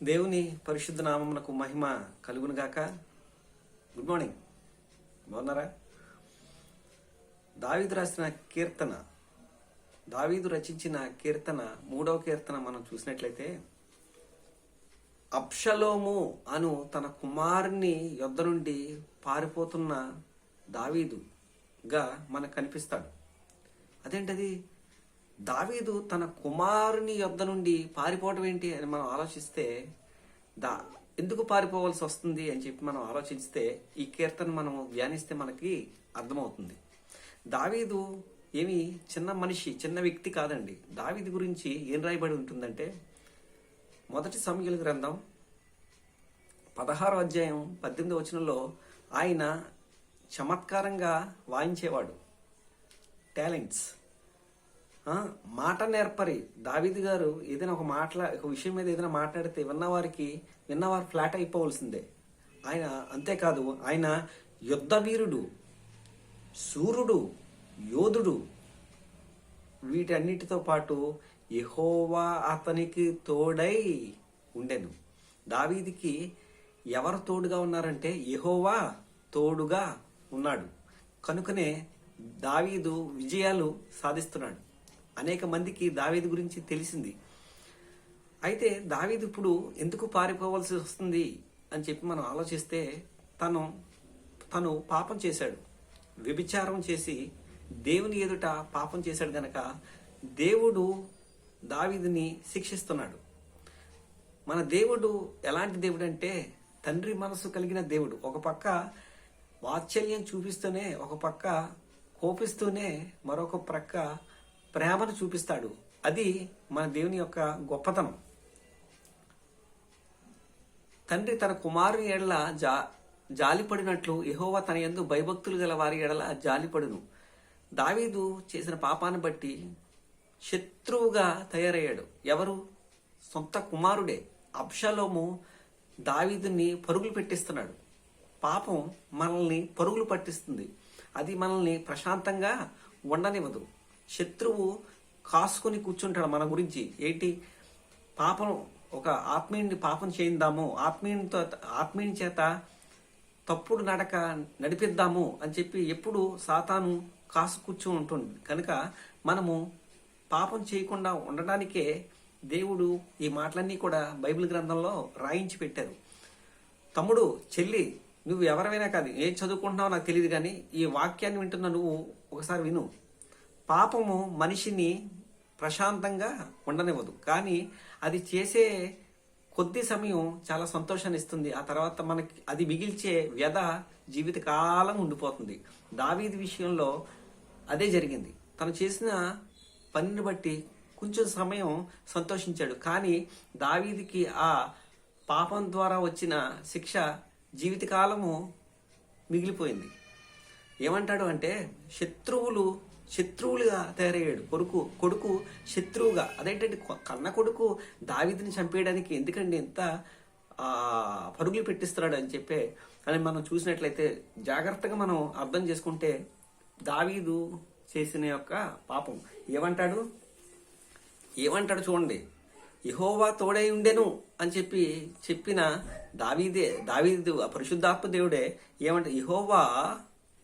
దేవుని పరిశుద్ధ నామమునకు మహిమ కలుగును గాక. గుడ్ మార్నింగ్, బాగున్నారా? దావీదు రాసిన కీర్తన, దావీదు రచించిన కీర్తన 3వ కీర్తన మనం చూసినట్లయితే, అబ్షలోము అను తన కుమారుని యొద్ద నుండి పారిపోతున్న దావీదుగా మనకు కనిపిస్తాడు. అదేంటది? దావీదు తన కుమారుని యొద్ద నుండి పారిపోవడం ఏంటి అని మనం ఆలోచిస్తే, ఎందుకు పారిపోవాల్సి వస్తుంది అని చెప్పి మనం ఆలోచిస్తే, ఈ కీర్తన మనం ధ్యానిస్తే మనకి అర్థమవుతుంది. దావీదు ఏమి చిన్న మనిషి, చిన్న వ్యక్తి కాదండి. దావీదు గురించి ఏం రాయబడి ఉంటుందంటే, మొదటి సమూయేలు గ్రంథం 16వ అధ్యాయం 18వ వచనంలో ఆయన చమత్కారంగా వాయించేవాడు. టాలెంట్స్, మాట నేర్పరి. దావీదు గారు ఏదైనా ఒక విషయం మీద ఏదైనా మాట్లాడితే విన్నవారు ఫ్లాట్ అయిపోవలసిందే. ఆయన అంతేకాదు, ఆయన యుద్ధ వీరుడు, సూర్యుడు, యోధుడు. వీటన్నిటితో పాటు యెహోవా అతనికి తోడై ఉండెను. దావీదుకి ఎవరు తోడుగా ఉన్నారంటే, యెహోవా తోడుగా ఉన్నాడు. కనుకనే దావీదు విజయాలు సాధిస్తున్నాడు. అనేక మందికి దావీదు గురించి తెలిసింది. అయితే దావీదు ఇప్పుడు ఎందుకు పారిపోవాల్సి వస్తుంది అని చెప్పి మనం ఆలోచిస్తే, తను పాపం చేశాడు, వ్యభిచారం చేసి దేవుని ఎదుట పాపం చేశాడు గనక దేవుడు దావీదుని శిక్షిస్తున్నాడు. మన దేవుడు ఎలాంటి దేవుడు అంటే, తండ్రి మనసు కలిగిన దేవుడు. ఒక పక్క వాత్సల్యం చూపిస్తూనే, ఒక పక్క కోపిస్తూనే, మరొక ప్రక్క ప్రేమను చూపిస్తాడు. అది మన దేవుని యొక్క గొప్పతనం. తండ్రి తన కుమారుని ఎడల జాలిపడినట్లు యెహోవా తన యందు భయభక్తులు గల వారి ఎడల జాలిపడును. దావీదు చేసిన పాపాన్ని బట్టి శత్రువుగా తయారయ్యాడు. ఎవరు? సొంత కుమారుడే. అబ్షలోము దావీదుని పరుగులు పెట్టిస్తున్నాడు. పాపం మనల్ని పరుగులు పట్టిస్తుంది. అది మనల్ని ప్రశాంతంగా ఉండనివ్వదు. శత్రువు కాసుకొని కూర్చుంటాడు మన గురించి. ఏంటి? పాపం, ఒక ఆత్మీయుని పాపం చేయిందాము, ఆత్మీయుని చేత తప్పుడు నడక నడిపిద్దాము అని చెప్పి ఎప్పుడు సాతాను కాసు కూర్చో ఉంటుంది. కనుక మనము పాపం చేయకుండా ఉండడానికే దేవుడు ఈ మాటలన్నీ కూడా బైబిల్ గ్రంథంలో రాయించి పెట్టారు. తమ్ముడు, చెల్లి, నువ్వు ఎవరైనా కాదు, ఏం చదువుకుంటున్నావో నాకు తెలియదు, కానీ ఈ వాక్యాన్ని వింటున్న నువ్వు ఒకసారి విను. పాపము మనిషిని ప్రశాంతంగా ఉండనివ్వదు, కానీ అది చేసే కొద్ది సమయం చాలా సంతోషాన్ని ఇస్తుంది. ఆ తర్వాత మనకి అది మిగిల్చే వ్యధ జీవితకాలం ఉండిపోతుంది. దావీదు విషయంలో అదే జరిగింది. తను చేసిన పనిని బట్టి కొంచెం సమయం సంతోషించాడు, కానీ దావీదుకి ఆ పాపం ద్వారా వచ్చిన శిక్ష జీవితకాలము మిగిలిపోయింది. ఏమంటాడు అంటే, శత్రువులుగా తయారయ్యాడు. కొడుకు శత్రువుగా. అదేంటంటే, కన్న కొడుకు దావీదుని చంపేయడానికి ఎందుకండి ఎంత పరుగులు పెట్టిస్తున్నాడు అని మనం చూసినట్లయితే, జాగ్రత్తగా మనం అర్థం చేసుకుంటే, దావీదు చేసిన యొక్క పాపం ఏమంటాడు చూడండి. యెహోవా తోడై ఉండెను అని చెప్పిన దావీదు పరిశుద్ధాత్మ దేవుడే యెహోవా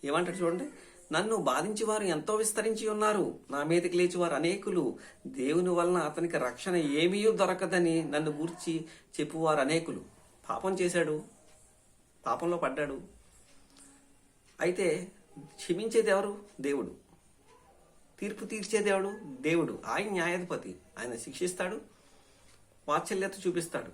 ఏమంటాడు చూడండి. నన్ను బాధించి వారు ఎంతో విస్తరించి ఉన్నారు, నా మీదకి లేచి వారు అనేకులు. దేవుని వలన అతనికి రక్షణ ఏమీ దొరకదని నన్ను గూర్చి చెప్పువారు అనేకులు. పాపం చేశాడు, పాపంలో పడ్డాడు. అయితే క్షమించేది ఎవరు? దేవుడు. తీర్పు తీర్చేదేవుడు దేవుడు. ఆయన న్యాయాధిపతి. ఆయన శిక్షిస్తాడు, వాత్సల్యత చూపిస్తాడు.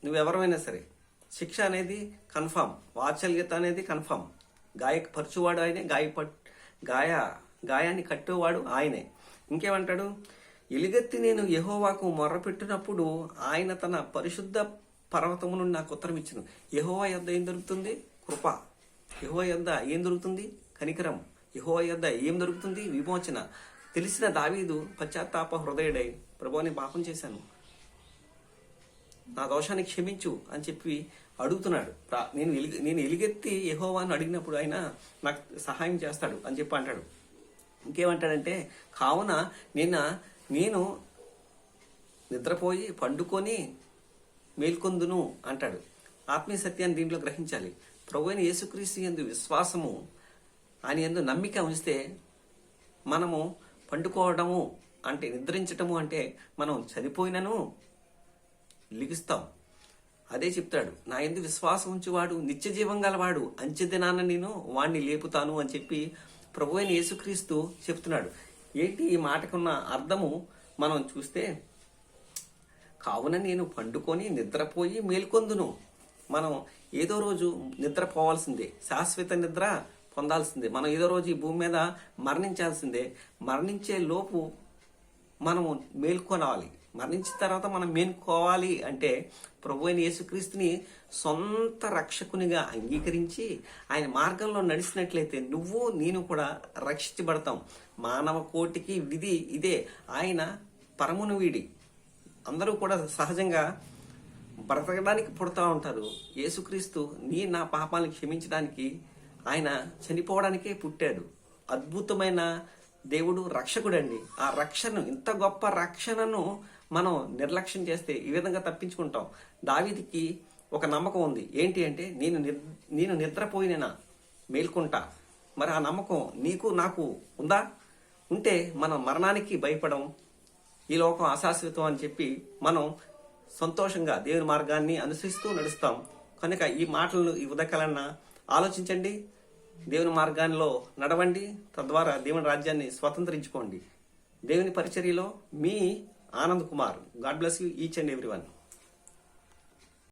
నువ్వెవరైనా సరే, శిక్ష అనేది కన్ఫామ్, వాత్సల్యత అనేది కన్ఫామ్. గాయపరచువాడు ఆయనే, గాయాన్ని కట్టేవాడు ఆయనే. ఇంకేమంటాడు? ఎలుగెత్తి నేను యెహోవాకు మొర్రపెట్టినప్పుడు ఆయన తన పరిశుద్ధ పర్వతము నుండి నాకు ఉత్తరం ఇచ్చును. యెహోవా యొద్ద ఏం దొరుకుతుంది? కృప. యెహోవా యొద్ద ఏం దొరుకుతుంది? కనికరం. యెహోవా యొద్ద ఏం దొరుకుతుంది? విమోచన. తెలిసిన దావీదు పశ్చాత్తాప హృదయుడై, ప్రభువా నేను పాపం చేశాను, నా దోషాన్ని క్షమించు అని చెప్పి అడుగుతున్నాడు. నేను ఎలుగెత్తి యెహోవాను అడిగినప్పుడు ఆయన నాకు సహాయం చేస్తాడు అని చెప్పి అంటాడు. ఇంకేమంటాడంటే, కావున నేను నిద్రపోయి పండుకొని మేల్కొందును అంటాడు. ఆత్మీయ సత్యాన్ని దీంట్లో గ్రహించాలి. ప్రభువైన యేసుక్రీస్తు యందు విశ్వాసము, ఆయన యందు నమ్మిక ఉంచితే మనము పండుకోవడము అంటే, నిద్రించటము అంటే మనం చనిపోయినను లిగుస్తాం. అదే చెప్తాడు, నా యందు విశ్వాసం ఉంచువాడు నిత్య జీవం గలవాడు, అంచె దినాన నేను వాణ్ణి లేపుతాను అని చెప్పి ప్రభువైన యేసుక్రీస్తు చెప్తున్నాడు. ఏంటి ఈ మాటకున్న అర్థము మనం చూస్తే, కావున నేను పండుకొని నిద్రపోయి మేల్కొందును. మనం ఏదో రోజు నిద్రపోవాల్సిందే, శాశ్వత నిద్ర పొందాల్సిందే. మనం ఏదో రోజు ఈ భూమి మీద మరణించాల్సిందే. మరణించే లోపు మనము మేల్కొనాలి. మరణించిన తర్వాత మనం మేల్కోవాలి అంటే ప్రభువైన యేసుక్రీస్తుని సొంత రక్షకునిగా అంగీకరించి ఆయన మార్గంలో నడిచినట్లయితే నువ్వు నేను కూడా రక్షించబడతాం. మానవ కోటికి విధి ఇదే. ఆయన పరమును వీడి అందరూ కూడా సహజంగా బ్రతకడానికి పుడతా ఉంటారు. యేసుక్రీస్తు నా పాపాలను క్షమించడానికి ఆయన చనిపోవడానికే పుట్టాడు. అద్భుతమైన దేవుడు, రక్షకుడండి. ఆ రక్షణను, ఇంత గొప్ప రక్షణను మనం నిర్లక్ష్యం చేస్తే ఈ విధంగా తప్పించుకుంటాం. దావీదుకి ఒక నమ్మకం ఉంది. ఏంటి అంటే, నేను నిద్రపోయినా మేల్కొంటా. మరి ఆ నమ్మకం నీకు నాకు ఉందా? ఉంటే మనం మరణానికి భయపడం, ఈ లోకం అశాశ్వతం అని చెప్పి మనం సంతోషంగా దేవుని మార్గాన్ని అనుసరిస్తూ నడుస్తాం. కనుక ఈ మాటలను ఈ ఉదయకాలన్నా ఆలోచించండి, దేవుని మార్గాల్లో నడవండి, తద్వారా దేవుని రాజ్యాన్ని స్వతంత్రించుకోండి. దేవుని పరిచర్యలో మీ Anand Kumar. God bless you each and everyone.